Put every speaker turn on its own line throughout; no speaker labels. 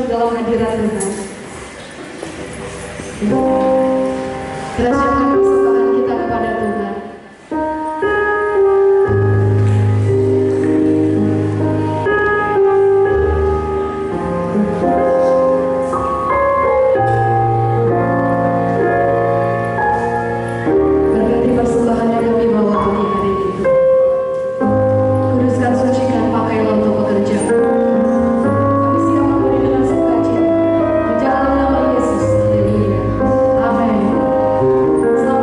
dalam hadirat Tuhan. Kita siapkan persembahan kita kepada Tuhan. Berarti persembahan yang kami bawa pagi hari ini. Kuduskan, sucikan, pakailah untuk pekerjaan. Kami siap memberi dengan sukacita. Di dalam nama Yesus. Haleluya. Amin. Selamat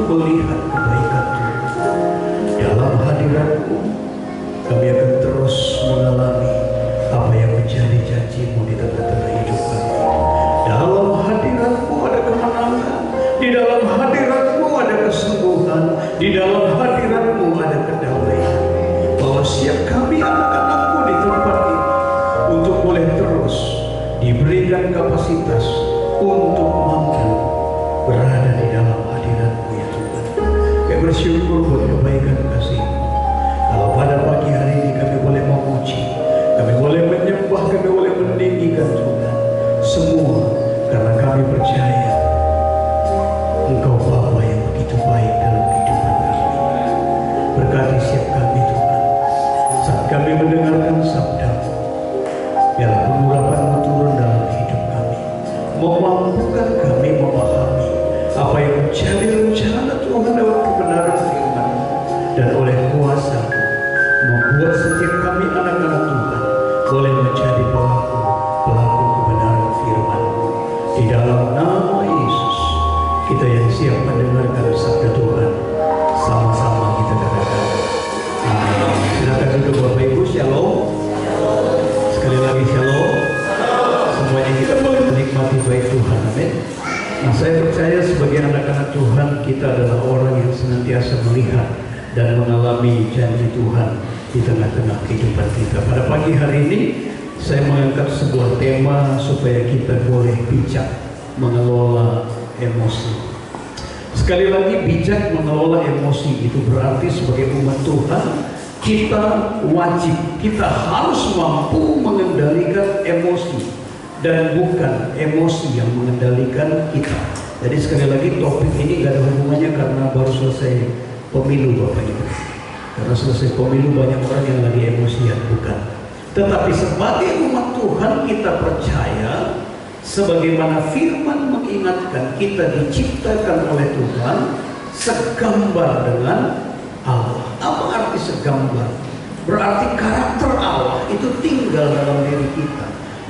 melihat kebaikan Tuhan. Dalam hadirat-Mu kami akan terus mengalami apa yang menjadi janji-Mu di tengah-tengah hidup kami. Dalam hadirat-Mu ada kemenangan, di dalam hadirat-Mu ada kesembuhan, di dalam hadirat-Mu ada kedamaian. Bahwa siap kami anak-anak-Mu di tempat ini untuk boleh terus diberikan kapasitas untuk mampu berada di dalam hadirat-Mu ya Tuhan. Kami bersyukur buat kebaikan kasih-Mu. Kalau pada pagi hari ini kami boleh memuji, kami boleh menyembah, kami boleh meninggikan Tuhan, semua karena kami percaya Engkau Bapa yang begitu baik dalam kehidupan kami. Berkati setiap kami Tuhan, saat kami mendengarkan sabda-Mu, biarlah pengurapan-Mu turun dalam hidup kami, memampukan kami memahami apa yang menjadi rencana Tuhan lewat kebenaran firman-Mu, dan oleh kuasa membuat setiap kami anak-anak Tuhan boleh menjadi pelaku kebenaran firman-Mu. Di dalam nama Yesus, kita yang siap mendengarkan sabda Tuhan, sama-sama kita katakan amin. Silakan duduk Bapak Ibu. Shalom. Sekali lagi shalom. Semuanya kita boleh menikmati baik Tuhan. Amin. Nah, saya percaya sebagai anak-anak Tuhan, kita adalah orang yang senantiasa melihat dan mengalami janji Tuhan di tengah-tengah kehidupan kita. Pada pagi hari ini saya mengangkat sebuah tema supaya kita boleh bijak mengelola emosi. Sekali lagi, bijak mengelola emosi itu berarti sebagai umat Tuhan kita wajib, kita harus mampu mengendalikan emosi dan bukan emosi yang mengendalikan kita. Jadi sekali lagi, topik ini gak ada hubungannya karena baru selesai pemilu Bapak Ibu. Karena selesai pemilu banyak orang yang lagi emosian, bukan. Tetapi sebagai umat Tuhan kita percaya, sebagaimana firman mengingatkan kita diciptakan oleh Tuhan segambar dengan Allah. Apa arti segambar? Berarti karakter Allah itu tinggal dalam diri kita.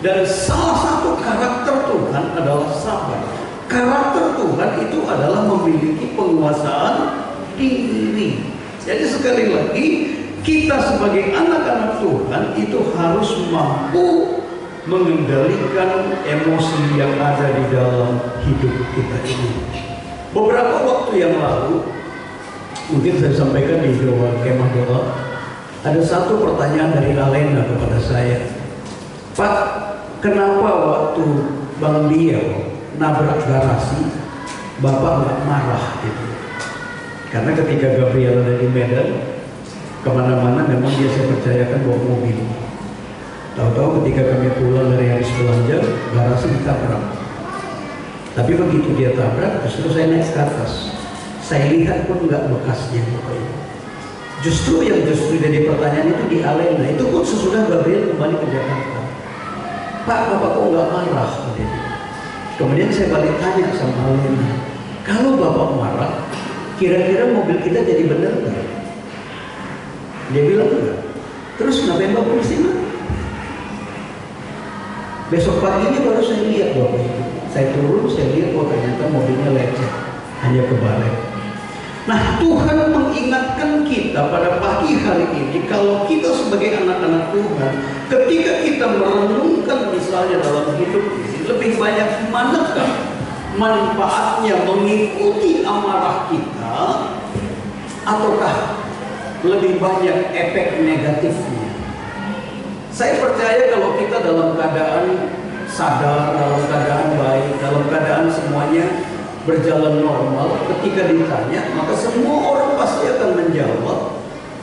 Dan salah satu karakter Tuhan adalah sabar. Karakter Tuhan itu adalah memiliki penguasaan diri. Jadi sekali lagi, kita sebagai anak-anak Tuhan itu harus mampu mengendalikan emosi yang ada di dalam hidup kita ini. Beberapa waktu yang lalu, mungkin saya sampaikan di doa kemah doa, ada satu pertanyaan dari Alena kepada saya. Pak, kenapa waktu Bang Dio nabrak garasi, Bapak nggak marah gitu? Karena ketika Gabriel ada di Medan, kemana-mana memang dia saya percayakan bawa mobil. Tahu-tahu ketika kami pulang dari habis belanja, garasi ditabrak. Tapi begitu dia tabrak, justru saya naik ke atas. Saya lihat pun nggak bekasnya Bapak Ibu. Justru yang jadi pertanyaan itu di Alena, itu pun sesudah Gabriel kembali ke Jakarta. Pak, Bapak kok nggak marah? Kemudian saya balik tanya sama Alena, kalau Bapak marah, kira-kira mobil kita jadi benar nggak? Dia bilang enggak. Terus ngapain Bapak di sini? Besok paginya baru saya lihat Bapak Ibu. Saya turun, saya lihat bahwa ternyata mobilnya lecet, hanya kebalik. Nah, Tuhan mengingatkan kita pada pagi hari ini, kalau kita sebagai anak-anak Tuhan, ketika kita merenungkan misalnya dalam hidup ini, lebih banyak manakah manfaatnya mengikuti amarah kita, ataukah lebih banyak efek negatifnya? Saya percaya kalau kita dalam keadaan sadar, dalam keadaan baik, dalam keadaan semuanya berjalan normal, ketika ditanya, maka semua orang pasti akan menjawab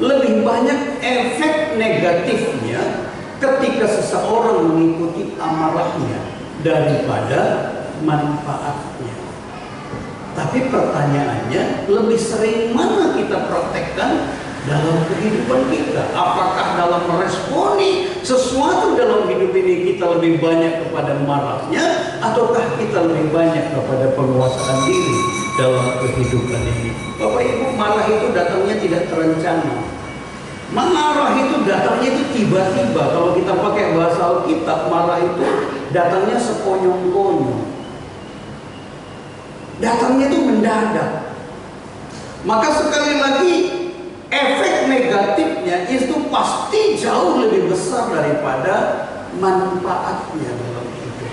lebih banyak efek negatifnya ketika seseorang mengikuti amarahnya daripada manfaatnya. Tapi pertanyaannya, lebih sering mana kita praktekkan dalam kehidupan kita? Apakah dalam meresponi sesuatu dalam hidup ini kita lebih banyak kepada marahnya, ataukah kita lebih banyak kepada penguasaan diri dalam kehidupan ini? Bapak Ibu, marah itu datangnya tidak terencana. Marah itu datangnya itu tiba-tiba. Kalau kita pakai bahasa Alkitab, marah itu datangnya sekonyong-konyong. Datangnya itu mendadak.
maka sekali lagi efek negatifnya itu pasti jauh lebih besar daripada manfaatnya dalam hidup.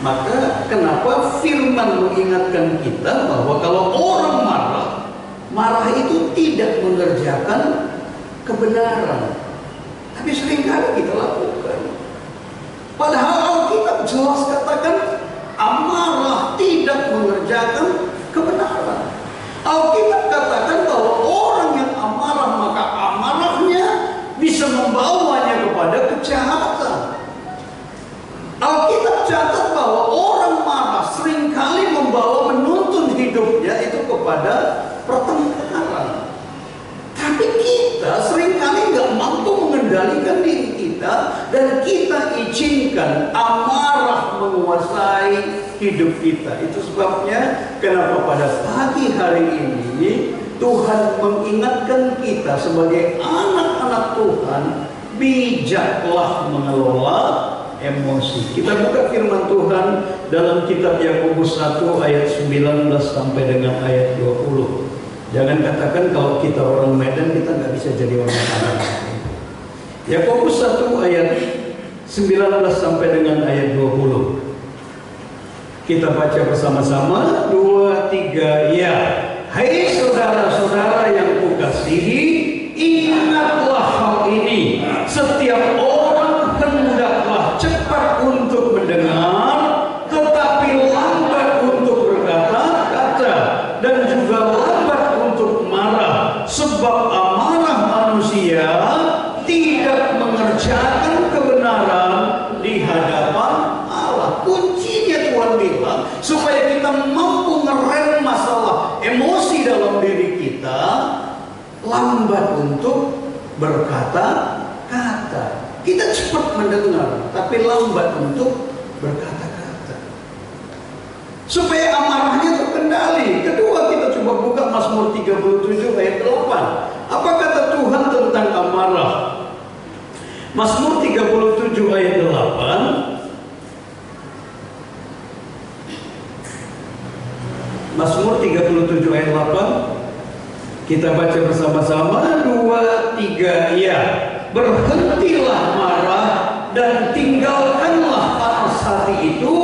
Maka kenapa firman mengingatkan kita bahwa kalau orang marah itu tidak mengerjakan kebenaran, tapi seringkali kita lakukan. Padahal Alkitab jelas katakan amarah tidak mengerjakan kebenaran. Alkitab katakan bahwa orang yang amarah, maka amarahnya bisa membawanya kepada kejahatan. Alkitab catat bahwa orang marah seringkali membawa menuntun hidupnya itu kepada pertengkaran. Tapi kita seringkali nggak mampu mengendalikan diri kita, dan kita izinkan amarah menguasai hidup kita. Itu sebabnya kenapa pada pagi hari ini Tuhan mengingatkan kita sebagai anak-anak Tuhan, bijaklah mengelola emosi. Kita buka firman Tuhan dalam kitab Yakobus 1 ayat 19 sampai dengan ayat 20. Jangan katakan kalau kita orang Medan kita nggak bisa jadi orang Medan. Yakobus 1 ayat 19 sampai dengan ayat 20. Kita baca bersama-sama, 2, 3, ya. Hai saudara-saudara yang kukasihi, ingatlah hal ini. Setiap orang hendaklah cepat untuk mendengar, tetapi lambat untuk berkata-kata, dan juga lambat untuk marah, sebab amarah manusia tidak mengerjakan kebenaran di hadapan Allah. Kuncinya Tuhan bilang supaya kita mampu ngerem masalah emosi dalam diri kita, lambat untuk berkata-kata. Kita cepat mendengar, tapi lambat untuk berkata-kata, supaya amarahnya terkendali. Kedua, kita coba buka Mazmur 37 ayat 8. Apa kata Tuhan tentang amarah? Mazmur 37 ayat 8. Mazmur 37 ayat 8. Kita baca bersama-sama, 2, 3, ya. Berhentilah marah dan tinggalkanlah panas hati itu.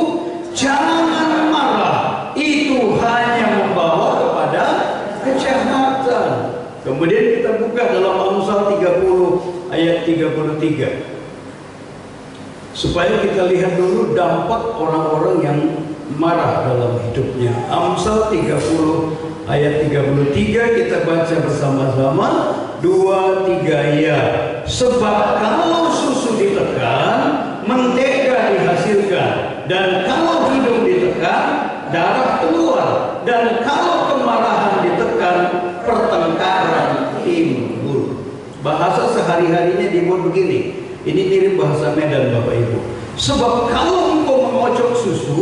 Jangan marah, itu hanya membawa kepada kejahatan. Kemudian kita buka dalam Amsal 30 ayat 33. Supaya kita lihat dulu dampak orang-orang yang marah dalam hidupnya. Amsal 30 ayat 33 kita baca bersama-sama, 2, 3, ya. Sebab kalau susu ditekan, mentega dihasilkan, dan kalau hidung ditekan, darah keluar, dan kalau kemarahan ditekan, pertengkaran timbul. Bahasa sehari-harinya dibuat begini. Ini mirip bahasa Medan, Bapak Ibu. Sebab kalau engkau mengocok susu,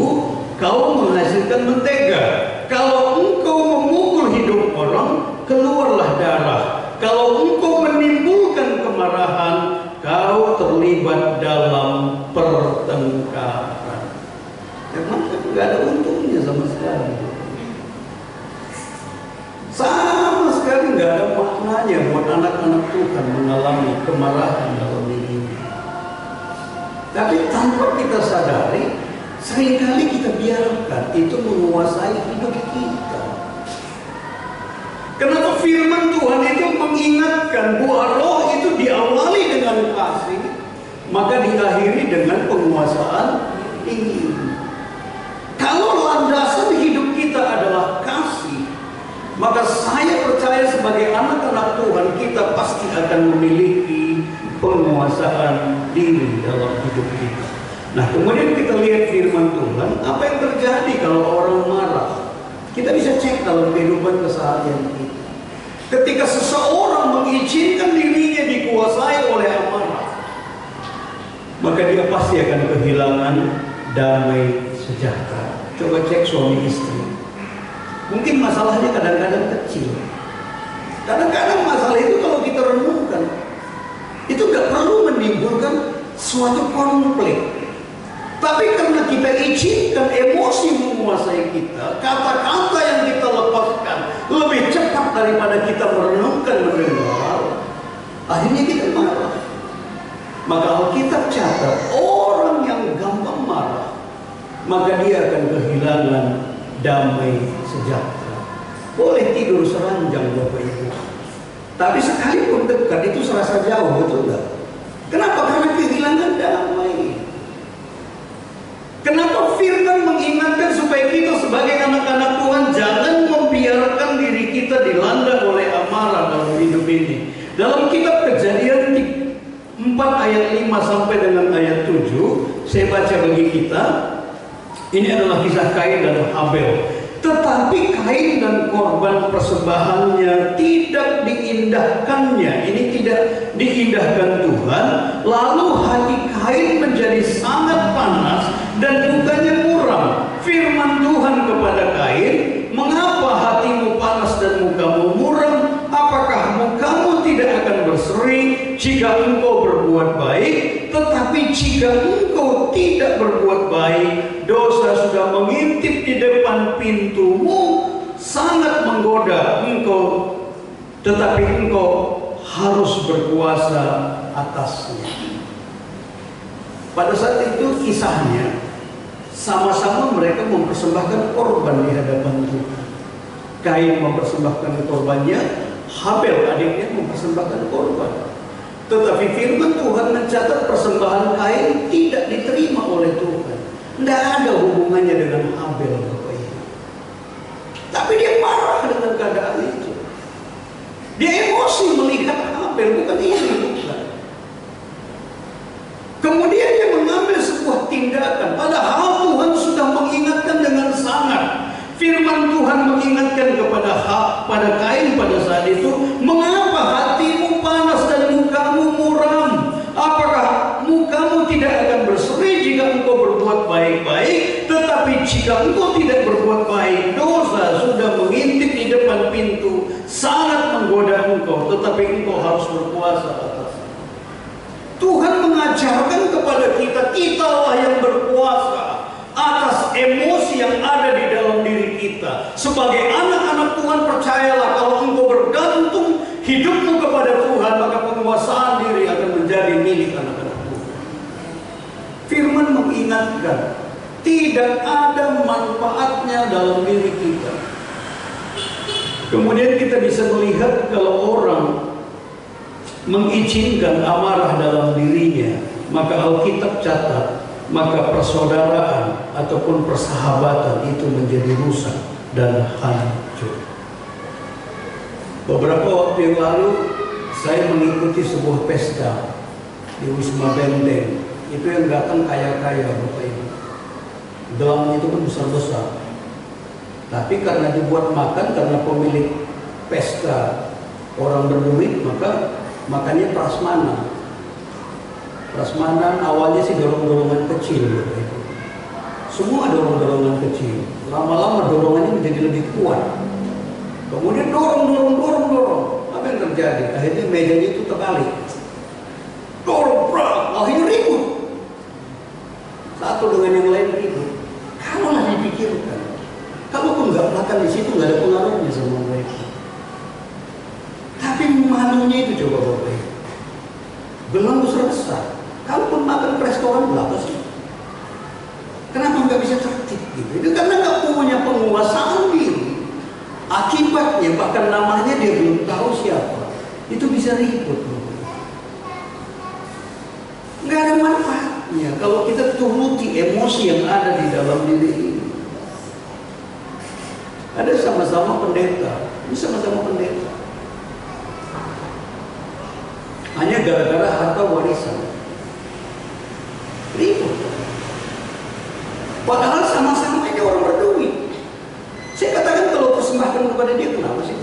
kau menghasilkan mentega. Kalau engkau memukul hidup orang, keluarlah darah. Kalau engkau menimbulkan kemarahan, kau terlibat dalam pertengkaran. Memang nggak ada untungnya sama sekali. Sama sekali nggak ada maknanya buat anak-anak Tuhan mengalami kemarahan dalam dirinya. Tapi tanpa kita sadari, seringkali kita biarkan itu menguasai hidup kita. Kenapa firman Tuhan itu mengingatkan bahwa roh itu diawali dengan kasih, maka diakhiri dengan penguasaan ingin. Kalau landasan hidup kita adalah kasih, maka saya percaya sebagai anak-anak Tuhan kita pasti akan memiliki penguasaan diri dalam hidup kita. Nah, kemudian kita lihat firman Tuhan, apa yang terjadi kalau orang marah? Kita bisa cek dalam kehidupan keseharian kita. Ketika seseorang mengizinkan dirinya dikuasai oleh amarah, maka dia pasti akan kehilangan damai sejahtera. Coba cek suami istri. Mungkin masalahnya kadang-kadang kecil. Kadang-kadang masalah itu kalau kita renungkan, itu gak perlu menimbulkan suatu konflik. Tapi karena kita izinkan emosi menguasai kita, kata-kata yang kita lepaskan lebih daripada kita merenungkan mendengar, akhirnya kita marah. Maka Alkitab catat, orang yang gampang marah, maka dia akan kehilangan damai sejahtera. Boleh tidur seranjang Bapak Ibu, tapi sekalipun dekat itu serasa jauh, betul nggak? Kenapa? Karena kehilangan damai. Kenapa firman mengingatkan supaya kita sebagai anak-anak Tuhan jangan membiarkan diri kita dilanda oleh amarah dalam hidup ini. Dalam kitab Kejadian 4 ayat 5 sampai dengan ayat 7, saya baca bagi kita. Ini adalah kisah Kain dan Habel. Tetapi Kain dan korban persembahannya tidak diindahkannya. Ini tidak diindahkan Tuhan. Lalu hati Kain menjadi sangat panas dan mukanya muram. Firman Tuhan kepada Kain, mengapa hatimu panas dan mukamu muram? Apakah mukamu tidak akan berseri jika engkau berbuat baik? Tetapi jika engkau tidak berbuat baik, dosa sudah mengintip di depan pintumu, sangat menggoda engkau, tetapi engkau harus berkuasa atasnya. Pada saat itu kisahnya, sama-sama mereka mempersembahkan korban di hadapan Tuhan. Kain mempersembahkan korbannya, Habel adiknya mempersembahkan korban. Tetapi firman Tuhan mencatat persembahan Kain tidak diterima oleh Tuhan. Tidak ada hubungannya dengan Habel, Bapak Ibu. Tapi dia marah dengan keadaan itu. Dia emosi melihat Habel, bukan ini, bukan. Kemudian dia mengambil sebuah tindakan. Padahal Tuhan sudah mengingatkan dengan sangat. Firman Tuhan mengingatkan pada Kain pada saat itu, mengapa hatimu panas dan mukamu muram? Apakah mukamu tidak akan berseri jika engkau berbuat baik-baik? Tetapi jika engkau tidak berbuat baik, dosa sudah mengintip di depan pintu, sangat menggoda engkau, tetapi engkau harus berpuasa atasnya. Tuhan mengajarkan kepada kita, kitalah yang berkuasa atas emosi yang ada di dalam diri kita. Sebagai anak-anak Tuhan, percayalah, kalau engkau bergantung hidupmu kepada Tuhan, maka penguasaan diri akan menjadi milik anak-anak Tuhan. Firman mengingatkan, tidak ada manfaatnya dalam diri kita. Kemudian kita bisa melihat kalau orang mengizinkan amarah dalam dirinya, maka Alkitab catat, maka persaudaraan ataupun persahabatan itu menjadi rusak dan hancur. Beberapa waktu yang lalu saya mengikuti sebuah pesta di Wisma Benteng. Itu yang datang kaya-kaya, Bapak Ibu. Gelang itu kan besar-besar. Tapi karena dibuat makan, karena pemilik pesta orang berduit, maka makannya prasmanan. Prasmanan awalnya sih dorong-dorongan kecil, Bapak Ibu. Semua dorong-dorongan kecil. Lama-lama dorongannya menjadi lebih kuat. Kemudian dorong. Apa yang terjadi? Akhirnya mejanya itu terbalik. Dorong, akhirnya ribut. Satu dengan yang lain ribut. Kalaulah dipikirkan, kalaupun nggak makan di situ nggak ada pengaruhnya sama mereka. Tapi malunya itu coba Bapak Ibu. Gelang besar-besar. Kalaupun makan ke restoran berapa sih? Kenapa nggak bisa tertib gitu? Itu karena nggak punya penguasaan diri. Akibatnya bahkan namanya dia belum tahu siapa. Itu bisa ribut. Nggak ada manfaatnya kalau kita turuti emosi yang ada di dalam diri ini. Ada sama-sama pendeta, ini sama-sama pendeta. Hanya gara-gara harta warisan. Ribut. Padahal sama-sama ini orang berduit. Saya katakan kalau persembahkan kepada dia, kenapa sih?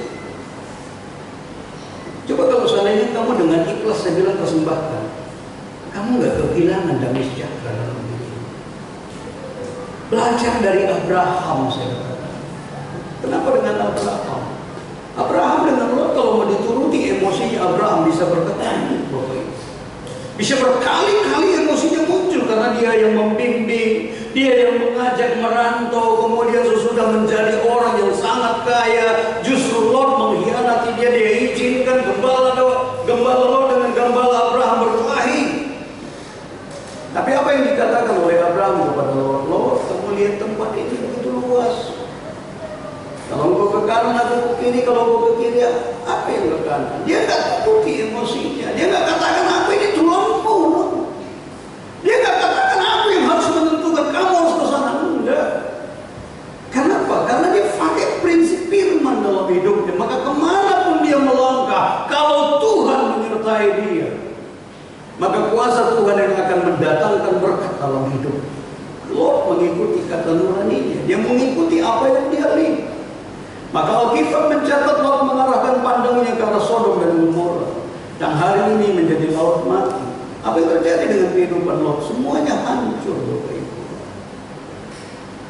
Coba kalau seandainya kamu dengan ikhlas saya bilang persembahkan, kamu nggak kehilangan damai sejahtera dalam diri. Belajar dari Abraham, saya katakan. Kenapa dengan Abraham? Abraham dengan Lot kalau mau dituruti emosinya Abraham bisa berketahui, bisa berkali-kali emosinya muncul karena dia yang membimbing, dia yang mengajak merantau, kemudian sesudah menjadi orang yang sangat kaya, justru Lot mengkhianati kanan, aku ke kiri. Kalau gue ke kiri, apa yang ke kanan? Dia nggak tutupi emosinya. Dia nggak katakan aku ini tulanmu. Dia nggak katakan aku yang harus menentukan kamu harus ke sana. Enggak. Kenapa? Karena dia pakai prinsip firman dalam hidupnya. Maka kemanapun dia melangkah, kalau Tuhan menyertai dia, maka kuasa Tuhan yang akan mendatangkan berkat dalam hidup. Lot mengikuti kata nuraninya. Dia mengikuti apa yang dia lihat. Maka Alkitab mencatat Lot mengarahkan pandangnya ke arah Sodom dan Gomora, yang hari ini menjadi laut mati. Apa yang terjadi dengan kehidupan Lot? Semuanya hancur, Bapak Ibu.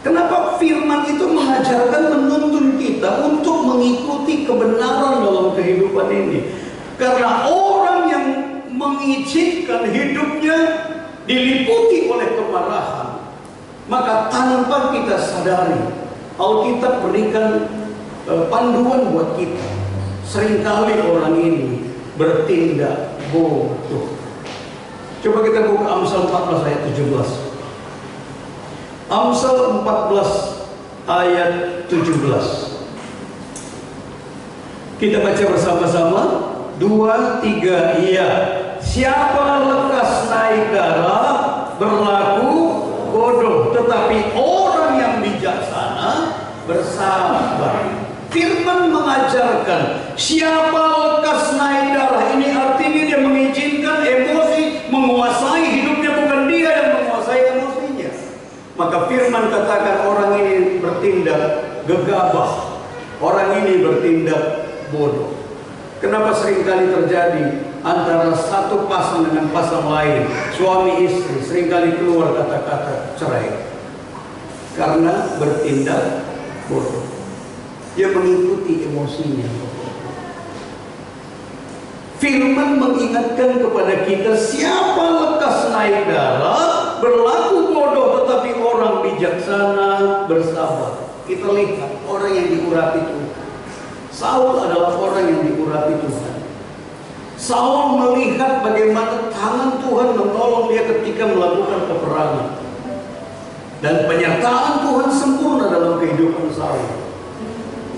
Kenapa firman itu mengajarkan, menuntun kita untuk mengikuti kebenaran dalam kehidupan ini? Karena orang yang mengizinkan hidupnya diliputi oleh kemarahan, maka tanpa kita sadari, Alkitab berikan panduan buat kita. Seringkali orang ini bertindak bodoh. Coba kita buka Amsal 14 ayat 17. Amsal 14 ayat 17. Kita baca bersama-sama. 2, 3, iya. Siapa lekas naik darah berlaku bodoh, tetapi orang yang bijaksana bersabar. Firman mengajarkan siapa lekas naik darah. Ini artinya dia mengizinkan emosi menguasai hidupnya, bukan dia yang menguasai emosinya. Maka firman katakan orang ini bertindak gegabah, orang ini bertindak bodoh. Kenapa seringkali terjadi antara satu pasang dengan pasang lain, suami istri seringkali keluar kata-kata cerai? Karena bertindak bodoh. Dia mengikuti emosinya. Firman mengingatkan kepada kita, siapa lekas naik darah berlaku bodoh, tetapi orang bijaksana bersabar. Kita lihat orang yang diurapi Tuhan. Saul adalah orang yang diurapi Tuhan. Saul melihat bagaimana tangan Tuhan menolong dia ketika melakukan peperangan. Dan penyertaan Tuhan sempurna dalam kehidupan Saul.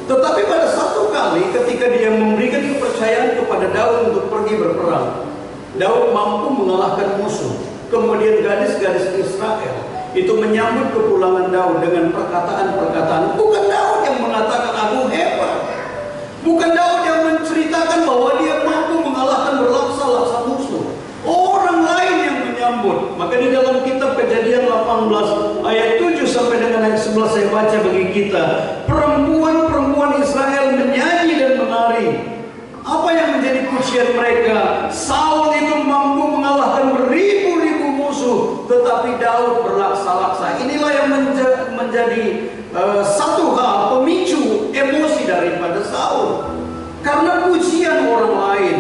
Tetapi pada satu kali ketika dia memberikan kepercayaan kepada Daud untuk pergi berperang, Daud mampu mengalahkan musuh. Kemudian gadis-gadis Israel itu menyambut kepulangan Daud dengan perkataan-perkataan. Bukan Daud yang mengatakan aku hebat. Bukan Daud yang menceritakan bahwa dia mampu mengalahkan berlaksa-laksa musuh. Orang lain yang menyambut. Maka di dalam kitab Kejadian 18 ayat 7 sampai dengan ayat 11 saya baca bagi kita. Perempuan-perempuan Israel menyanyi dan menari. Apa yang menjadi pujian mereka? Saul itu mampu mengalahkan beribu-ribu musuh, tetapi Daud berlaksa-laksa. Inilah yang menjadi satu hal pemicu emosi daripada Saul. Karena pujian orang lain.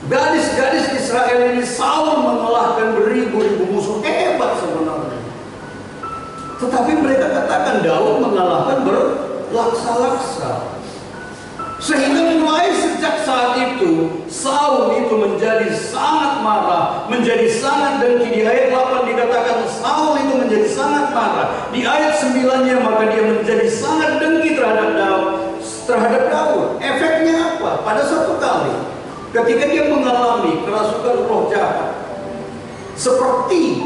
Gadis-gadis Israel ini, Saul mengalahkan beribu-ribu musuh, hebat sebenarnya. Tetapi mereka katakan Daud mengalahkan berlaksa-laksa. Sehingga mulai sejak saat itu Saul itu menjadi sangat marah, menjadi sangat dengki. Di ayat 8 dikatakan Saul itu menjadi sangat marah. Di ayat 9-nya maka dia menjadi sangat dengki terhadap Daud. Efeknya apa? Pada satu kali ketika dia mengalami kerasukan roh jahat, seperti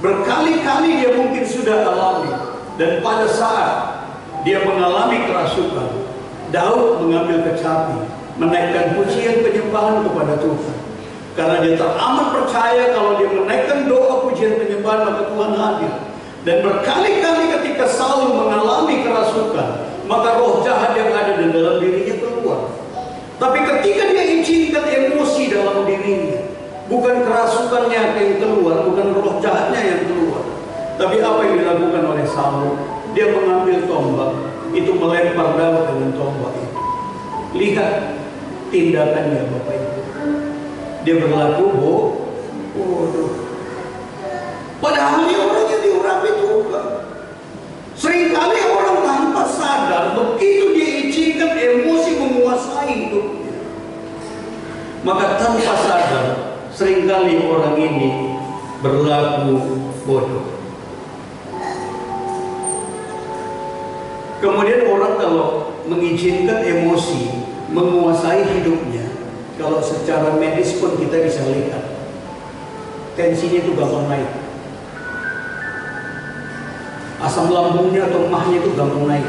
berkali-kali dia mungkin sudah alami, dan pada saat dia mengalami kerasukan, Daud mengambil kecapi, menaikkan pujian penyembahan kepada Tuhan. Karena dia teramat percaya kalau dia menaikkan doa pujian penyembahan maka Tuhan hadir. Dan berkali-kali ketika Saul mengalami kerasukan, maka roh jahat yang ada di dalam dirinya keluar. Tapi ketika dia izinkan emosi dalam dirinya, bukan kerasukannya yang keluar, bukan roh jahatnya yang keluar, tapi apa yang dilakukan oleh Saul? Dia mengambil tombak, itu melempar Daud dengan tombak itu. Lihat tindakannya Bapak Ibu. Dia berlaku bodoh. Padahal dia orang yang diurapi Tuhan. Seringkali orang tanpa sadar, begitu dia izinkan emosi menguasai hidupnya, maka tanpa sadar seringkali orang ini berlaku bodoh. Kemudian orang kalau mengizinkan emosi menguasai hidupnya, kalau secara medis pun kita bisa lihat tensinya itu gampang naik, asam lambungnya atau mahnya itu gampang naik.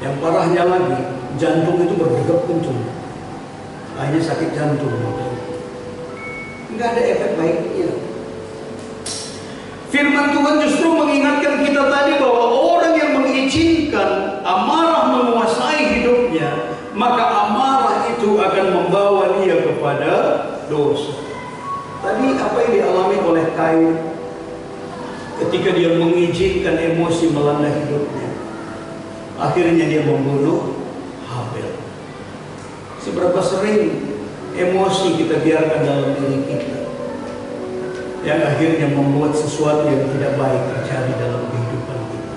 Yang parahnya lagi, jantung itu berdegup kencang, akhirnya sakit jantung. Nggak ada efek baiknya. Firman Tuhan justru mengingatkan kita tadi bahwa orang yang mengizinkan amarah menguasai hidupnya, maka amarah itu akan membawa dia kepada dosa. Tadi apa yang dialami oleh Kain ketika dia mengizinkan emosi melanda hidupnya, akhirnya dia membunuh Habel. Seberapa sering emosi kita biarkan dalam diri kita yang akhirnya membuat sesuatu yang tidak baik terjadi dalam kehidupan kita.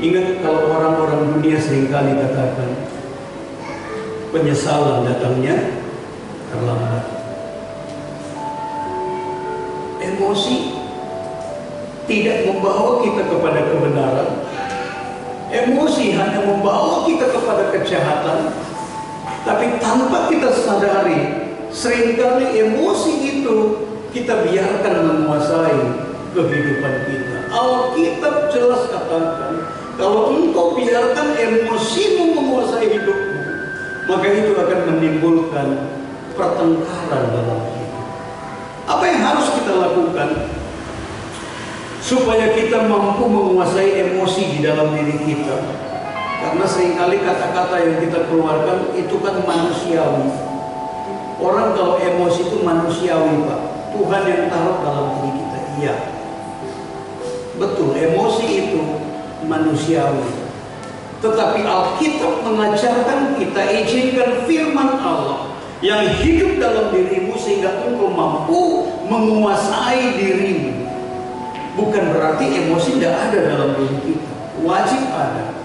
Ingat, kalau orang-orang dunia seringkali katakan penyesalan datangnya terlambat. Emosi tidak membawa kita kepada kebenaran. Emosi hanya membawa kita kepada kejahatan. Tapi tanpa kita sadari, seringkali emosi itu kita biarkan menguasai kehidupan kita. Alkitab jelas katakan, kalau engkau biarkan emosimu menguasai hidupmu, maka itu akan menimbulkan pertengkaran dalam hidup. Apa yang harus kita lakukan supaya kita mampu menguasai emosi di dalam diri kita? Karena seringkali kata-kata yang kita keluarkan itu kan manusiawi. Orang kalau emosi itu manusiawi, Pak. Tuhan yang taruh dalam diri kita. Iya, betul, emosi itu manusiawi. Tetapi Alkitab mengajarkan kita, izinkan firman Allah yang hidup dalam dirimu sehingga engkau mampu menguasai dirimu. Bukan berarti emosi tidak ada dalam diri kita, wajib ada.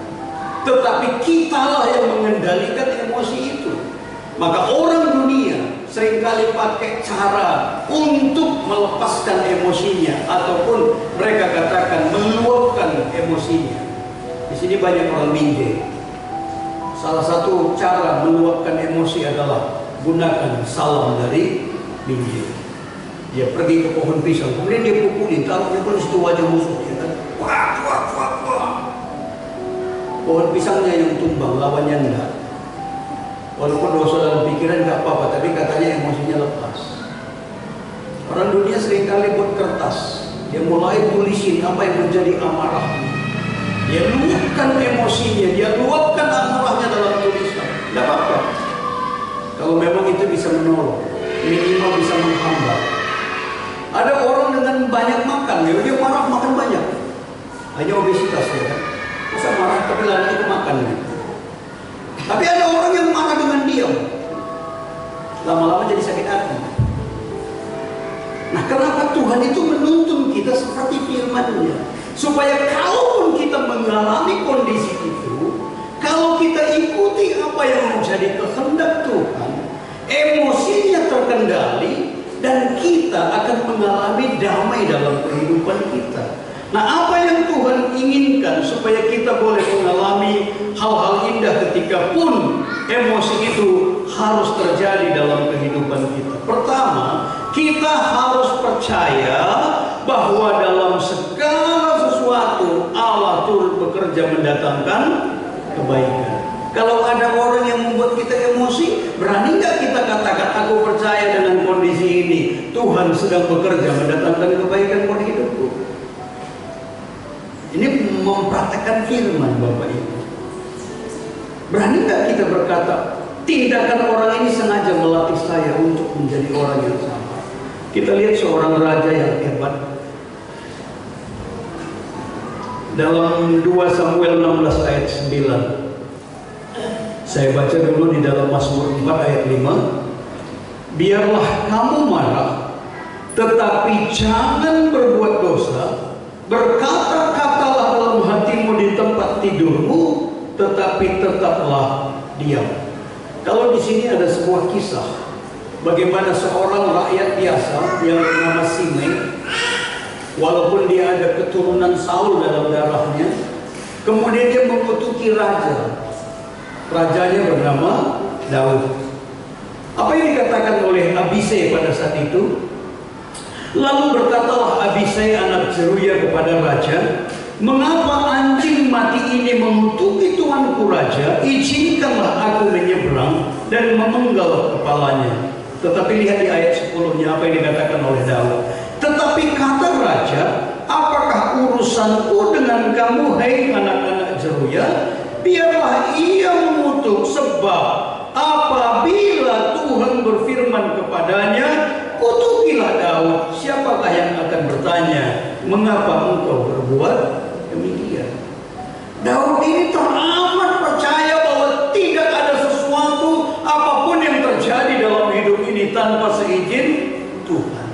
Tetapi kitalah yang mengendalikan emosi itu. Maka orang dunia seringkali pakai cara untuk melepaskan emosinya, ataupun mereka katakan meluapkan emosinya. Di sini banyak orang binjai. Salah satu cara meluapkan emosi adalah gunakan salam dari binjai. Dia pergi ke pohon pisang, kemudian dia pukulin, taruh di situ wajah musuhnya kan. Wah, wah, wah, wah. Pohon pisangnya yang tumbang, lawannya enggak. Walaupun dosa dalam pikiran nggak apa-apa, tapi katanya emosinya lepas. Orang dunia seringkali buat kertas, dia mulai tulisin apa yang menjadi amarahnya. Dia luapkan emosinya, dia luapkan amarahnya dalam tulisan. Nggak apa-apa. Kalau memang itu bisa menolong, minimal bisa menghambat. Ada orang dengan banyak makan, dia marah makan banyak, hanya obesitas ya kan. Masa marah tapi lari itu makan ya. Tapi ada orang yang marah dengan diam, lama-lama jadi sakit hati. Nah, kenapa Tuhan itu menuntun kita seperti firman-Nya? Supaya kalaupun kita mengalami kondisi itu, kalau kita ikuti apa yang menjadi kehendak Tuhan, emosinya terkendali dan kita akan mengalami damai dalam kehidupan kita. Nah, apa yang Tuhan inginkan supaya kita boleh mengalami hal-hal indah ketika pun emosi itu harus terjadi dalam kehidupan kita. Pertama, kita harus percaya bahwa dalam segala sesuatu Allah turut bekerja mendatangkan kebaikan. Kalau ada orang yang membuat kita emosi, berani nggak kita katakan, aku percaya dengan kondisi ini Tuhan sedang bekerja mendatangkan kebaikan pada hidupku? Ini mempraktekkan firman Bapak Ibu. Berani nggak kita berkata, tindakan orang ini sengaja melatih saya untuk menjadi orang yang sabar? Kita lihat seorang raja yang hebat. Dalam 2 Samuel 16 ayat 9. Saya baca dulu di dalam Mazmur 4 ayat 5. Biarlah kamu marah, tetapi jangan berbuat dosa. Berkata-katalah dalam hatimu di tempat tidurmu, tetapi tetaplah diam. Kalau di sini ada sebuah kisah bagaimana seorang rakyat biasa yang bernama Simei, walaupun dia ada keturunan Saul dalam darahnya. Kemudian dia mengutuki raja. Rajanya bernama Daud. Apa yang dikatakan oleh Abisai pada saat itu? Lalu berkatalah Abisai anak Zeruya kepada raja, "Mengapa anjing mati ini mengutuki tuanku raja? Izinkanlah aku menyeberang dan memenggal kepalanya." Tetapi lihat di ayat 10-nya apa yang dikatakan oleh Daud. "Tetapi kata raja, apakah urusanku dengan kamu, hai anak-anak Zeruya? Biarlah ia mengutuk, sebab apabila Tuhan berfirman kepadanya, kutukilah Daud, siapakah yang akan bertanya, mengapa engkau berbuat demikian?" Daud ini teramat percaya bahwa tidak ada sesuatu apapun yang terjadi dalam hidup ini tanpa seizin Tuhan.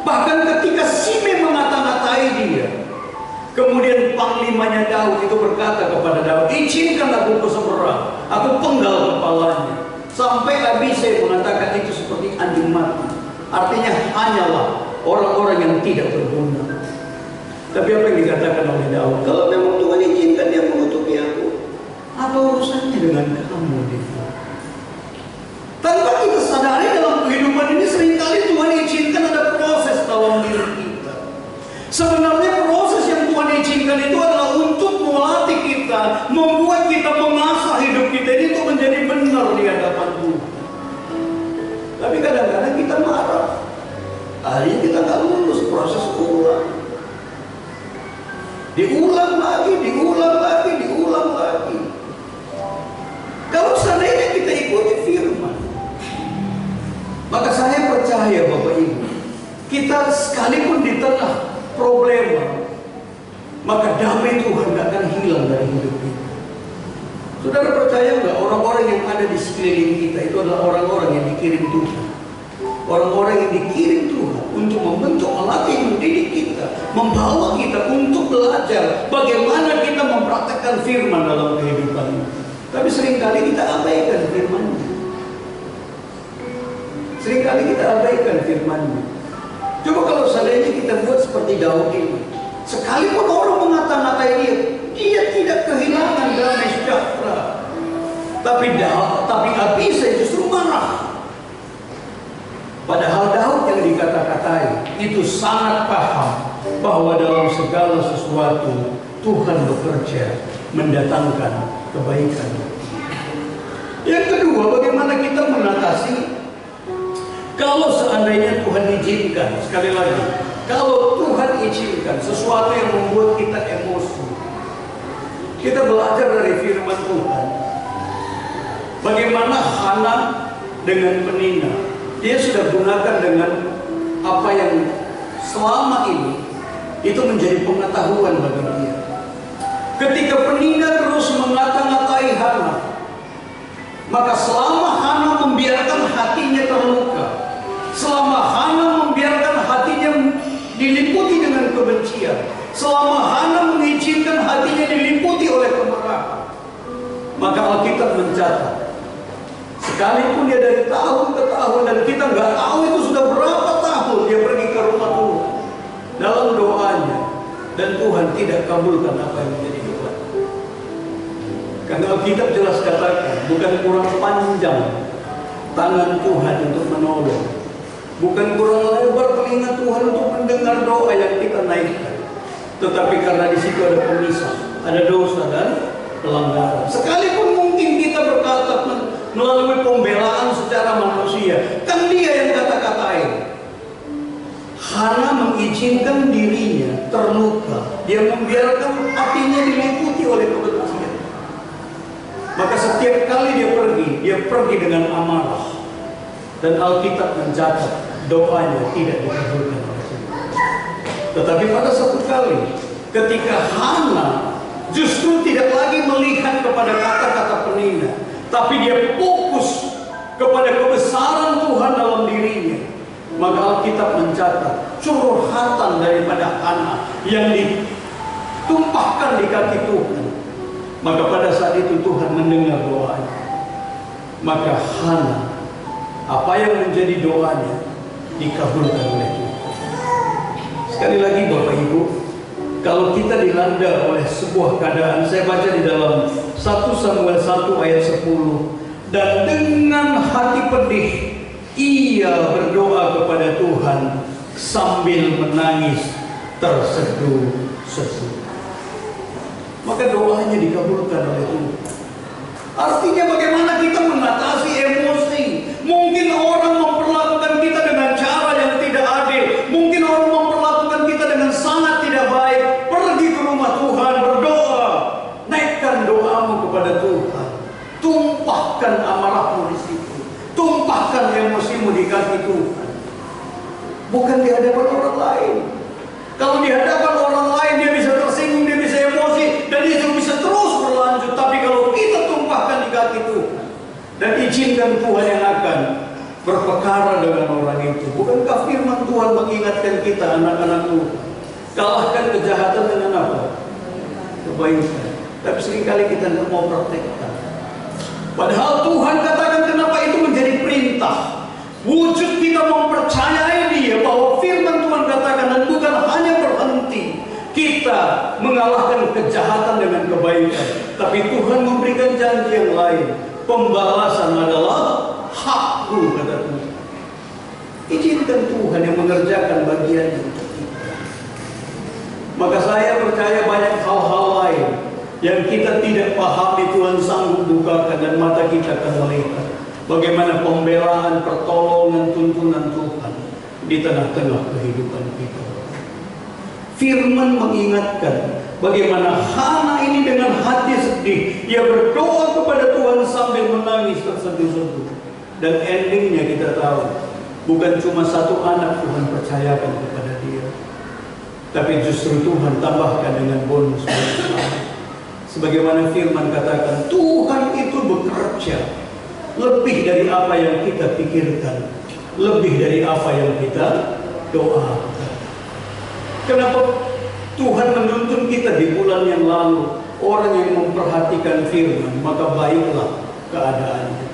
Bahkan ketika Simei mengata-ngatai dia, kemudian panglimanya Daud itu berkata kepada Daud, "Izinkan aku berseberang, aku penggal kepalanya." Sampai Abisai mengatakan itu seperti anjing mati. Artinya hanyalah orang-orang yang tidak berguna. Tapi apa yang dikatakan oleh Daud? Kalau memang Tuhan izinkan dia mengutuki aku, apa urusannya dengan kamu? Tanpa kita sadari dalam kehidupan ini seringkali Tuhan izinkan ada proses dalam diri kita. Sebenarnya proses yang Tuhan izinkan itu adalah untuk melatih kita, membuat kita mengasah hidup kita ini untuk menjadi benar di hadapan Tuhan. Tapi kadang-kadang kita marah. Akhirnya kita nggak lulus, proses ulang. Diulang lagi, diulang lagi, diulang lagi. Kalau seandainya kita ikuti firman, maka saya percaya Bapak Ibu, kita sekalipun di tengah problema, maka damai Tuhan tidak akan hilang dari hidup kita. Saudara percaya nggak orang-orang yang ada di sekeliling kita itu adalah orang-orang yang dikirim Tuhan, orang-orang yang dikirim Tuhan untuk membentuk, melatih, mendidik kita, membawa kita untuk belajar bagaimana kita mempraktekkan firman dalam kehidupan ini. Tapi seringkali kita abaikan firman-Nya. Seringkali kita abaikan firman-Nya. Coba kalau seandainya kita buat seperti Daud ini, sekalipun orang mengata-ngatai dia, dia tidak kehilangan damai sejahtera. Tapi Abisai justru marah. Padahal Daud yang dikata-katai itu sangat paham bahwa dalam segala sesuatu Tuhan bekerja mendatangkan kebaikan. Yang kedua, bagaimana kita mengatasi kalau seandainya Tuhan izinkan, sekali lagi, kalau Tuhan izinkan sesuatu yang membuat kita emosi. Kita belajar dari firman Tuhan. Bagaimana Hana dengan Penina, dia sudah gunakan dengan apa yang selama ini itu menjadi pengetahuan bagi dia. Ketika Penina terus mengata-ngatai Hana, maka selama Hana membiarkan hatinya terluka, selama Hana membiarkan hatinya diliputi dengan kebencian, selama Hana mengizinkan hatinya diliputi oleh kemarahan, maka Alkitab mencatat, sekalipun dia dari tahun ke tahun dan kita nggak tahu itu sudah berapa tahun dia pergi ke rumah Tuhan dalam doanya, dan Tuhan tidak kabulkan apa yang menjadi doa. Karena Alkitab jelas katakan, bukan kurang panjang tangan Tuhan untuk menolong, bukan kurang lebar telinga Tuhan untuk mendengar doa yang kita naikkan, tetapi karena di situ ada pemisah, ada dosa dan pelanggaran. Sekalipun mungkin kita berkata melalui pembelaan secara manusia, kan dia yang kata-katain. Hana mengizinkan dirinya terluka, dia membiarkan hatinya diliputi oleh kebencian. Maka setiap kali dia pergi dengan amarah, dan Alkitab mencatat doanya tidak dikabulkan oleh Tuhan. Tetapi pada satu kali, ketika Hana justru tidak lagi melihat kepada kata-kata Penina, tapi dia fokus kepada kebesaran Tuhan dalam dirinya, maka Alkitab mencatat curhatan daripada Hana yang ditumpahkan di kaki Tuhan. Maka pada saat itu Tuhan mendengar doanya. Maka Hana, apa yang menjadi doanya dikabulkan oleh Tuhan.
Sekali lagi Bapak Ibu, kalau kita dilanda oleh sebuah keadaan, saya baca di dalam 1 Samuel 1 ayat 10, dan dengan hati pedih ia berdoa kepada Tuhan sambil menangis terseduh-seduh. Maka doanya dikabulkan oleh Tuhan. Artinya bagaimana kita mengatasi emosi. Mungkin orang memperlakukan kita dengan cara yang tidak adil. Mungkin orang memperlakukan kita dengan sangat tidak baik. Pergi ke rumah Tuhan, berdoa. Naikkan doamu kepada Tuhan. Tumpahkan amarahmu di situ. Tumpahkan emosimu di kaki Tuhan. Bukan di hadapan orang lain. Kalau di hadapan orang lain dia bisa tersinggung, dia bisa emosi, dan itu bisa terus berlanjut. Tapi kalau kita tumpahkan di kaki Tuhan dan izinkan Tuhan yang akan berperkara dengan orang itu. Bukankah firman Tuhan mengingatkan kita, anak-anak Tuhan, kalahkan kejahatan dengan apa? Kebaikan. Tapi seringkali kita tidak mau praktekkan. Padahal Tuhan katakan kenapa itu menjadi perintah. Wujud kita mempercayai Dia bahwa firman Tuhan katakan, dan bukan hanya berhenti kita mengalahkan kejahatan dengan kebaikan, tapi Tuhan memberikan janji yang lain. Pembalasan adalah hakku, kata Tuhan. Izinkan Tuhan yang mengerjakan bagiannya untuk kita. Maka saya percaya banyak hal-hal lain yang kita tidak pahami, Tuhan sanggup bukakan dan mata kita akan melihat. Bagaimana pembelaan, pertolongan, tuntunan Tuhan di tengah-tengah kehidupan kita. Firman mengingatkan bagaimana Hana ini dengan hati sedih, ia berdoa kepada Tuhan sambil menangis terseduh-seduh. Dan endingnya kita tahu, bukan cuma satu anak Tuhan percayakan kepada dia, tapi justru Tuhan tambahkan dengan bonus. Sebagaimana firman katakan, Tuhan itu bekerja lebih dari apa yang kita pikirkan, lebih dari apa yang kita doakan. Kenapa Tuhan menuntun kita di bulan yang lalu? Orang yang memperhatikan firman, maka baiklah keadaannya.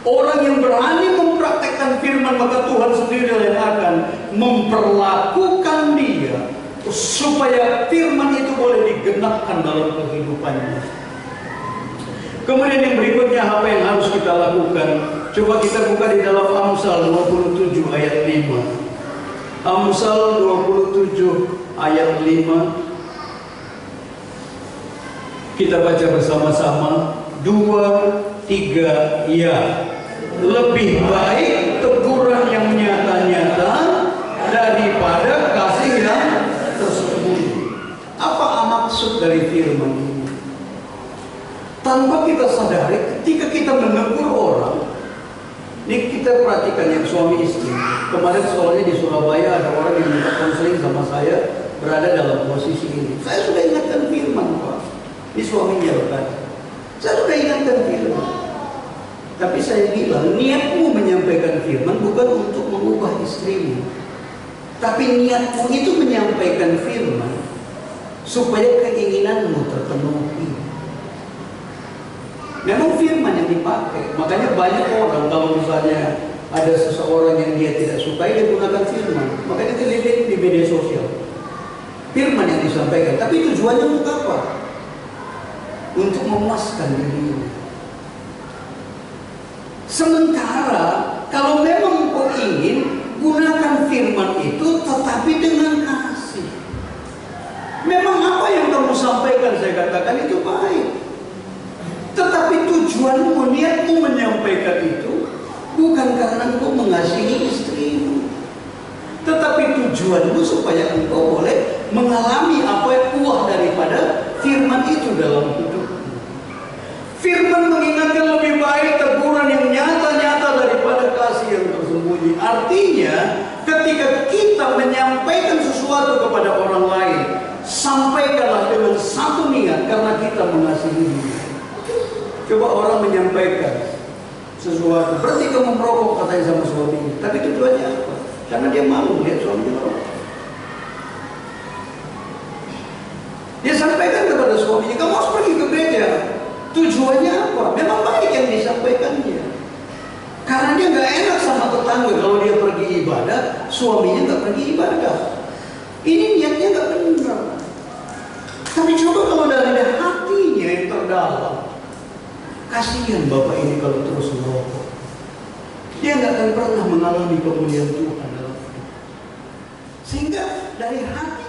Orang yang berani mempraktekkan firman, maka Tuhan sendiri yang akan memperlakukan dia supaya firman itu boleh digenapkan dalam kehidupannya. Kemudian yang berikutnya apa yang harus kita lakukan? Coba kita buka di dalam Amsal 27 ayat 5. Amsal 27 ayat 5. Kita baca bersama-sama. 2, 3, ya. Lebih baik teguran yang nyata-nyata daripada kasih yang tersembunyi. Apa maksud dari firman ini? Tanpa kita sadari, ketika kita menegur orang, ini kita perhatikan yang suami istri. Kemarin soalnya di Surabaya ada orang yang minta konseling sama saya, berada dalam posisi ini. Saya sudah ingatkan firman, Pak. Ini suaminya berkata, saya sudah ingatkan firman. Tapi saya bilang, niatmu menyampaikan firman bukan untuk mengubah istrimu, tapi niatmu itu menyampaikan firman supaya keinginanmu terpenuhi. Memang firman yang dipakai. Makanya banyak orang kalau misalnya ada seseorang yang dia tidak sukai, dia gunakan firman. Makanya kita lihat di media sosial, firman yang disampaikan. Tapi tujuannya untuk apa? Untuk memuaskan dirinya. Sementara kalau memang kau ingin, gunakan firman itu tetapi dengan kasih. Memang apa yang kamu sampaikan, saya katakan itu baik. Tetapi tujuanmu, niatmu menyampaikan itu bukan karena engkau mengasihi istrimu, tetapi tujuanmu supaya engkau boleh mengalami apa yang buah daripada firman itu dalam hidupmu. Firman mengingatkan lebih baik teguran yang nyata-nyata daripada kasih yang tersembunyi. Artinya, ketika kita menyampaikan sesuatu kepada orang lain, sampaikanlah dengan satu niat karena kita mengasihi dia. Coba orang menyampaikan sesuatu, berarti kamu merokok, katanya sama suaminya. Tapi tujuannya apa? Karena dia malu lihat suaminya merokok. Dia sampaikan kepada suaminya, kamu harus pergi ke gereja. Tujuannya apa? Memang baik yang disampaikannya. Karena dia nggak enak sama tetangga kalau dia pergi ibadah, suaminya nggak pergi ibadah.
Ini niatnya nggak benar. Tapi coba kalau dari hatinya yang terdalam, kasihan bapak ini kalau terus merokok. Dia nggak akan pernah mengalami kemuliaan Tuhan dalam hidup. Sehingga dari hati